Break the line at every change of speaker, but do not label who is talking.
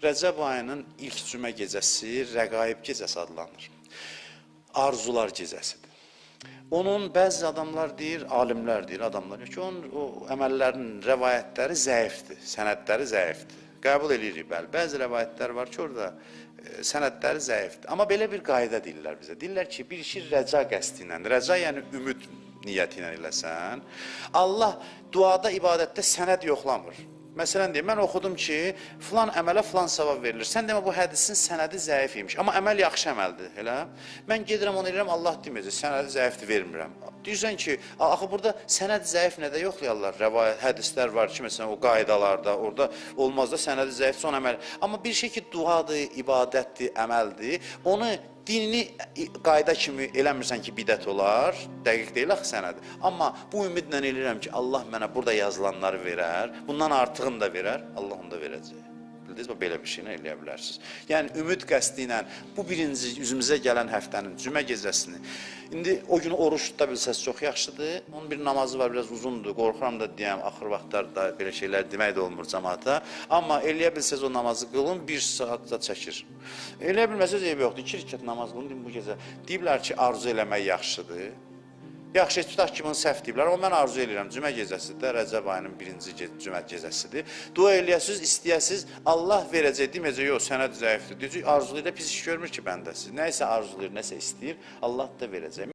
Rəcəb ayının ilk cümə gecəsi Rəqaib gecəsi adlanır. Arzular gecəsidir. Onun bəzi adamlar deyir, alimlər deyir, adamlar ki, onun o əməllərinin rəvayətləri zəifdir, sənədləri zəifdir. Qəbul edirik, bəli. Bəzi rəvayətlər var ki, orada sənədləri zəifdir. Amma belə bir qayda deyirlər bizə. Deyirlər ki, bir işi rəca qəsdi ilə, rəca yəni ümid niyyəti ilə eləsən, Allah duada, ibadətdə sənəd yoxlamır. Məsələn deyim, mən oxudum ki, filan əmələ filan savab verilir. Sən demə, bu hədisin sənədi zəif imiş. Amma əməl yaxşı əməldir, elə? Mən gedirəm, onu eləyirəm, Allah deməyəcək, sənədi zəifdir, vermirəm. Deyirsən ki, axı burada sənəd zəif nədə yoxlayarlar? Rəvayət, hədislər var ki, məsələn, o qaydalarda, orada olmaz da sənədi zəif, son əməl. Amma bir şey ki, duadır, ibadətdir, əməldir, onu dinini qayda kimi eləmirsən ki, bidət olar, dəqiq deyil axı sənədir. Amma bu ümidlə eləyirəm ki, Allah mənə burada yazılanları verər, bundan artığını da verər, Allah onu da verəcək. Bildiniz mi? Belə bir şeylə eləyə bilərsiniz. Yəni, ümid qəsdi ilə bu birinci üzümüzə gələn həftənin cümə gecəsini, indi o günü oruç tuta bilsəz çox yaxşıdır. Onun bir namazı var, biraz uzundur, qorxuram da deyəm, axır vaxtlarda belə şeylər demək də olmur cəmaata. Amma eləyə bilsəz o namazı qılın, 1 saat da çəkir. Eləyə bilməsəz eyb yoxdur, 2 rükət namaz qılın, bu gecə. Deyiblər ki, arzu eləmək yaxşıdır. Yaxşı, tutaq ki, bunu səhv deyiblər, amma mən arzu edirəm. Cümə gecəsidir, Rəcəb ayının birinci cümə gecəsidir. Dua eləyəsiniz, istəyəsiniz, Allah verəcək, deməyəcək, yox, sənəd zəifdir. Deyəcək, arzulayır da pis iş görmür ki, bəndəsiz. Nəysə arzulayır, nəsə istəyir, Allah da verəcək.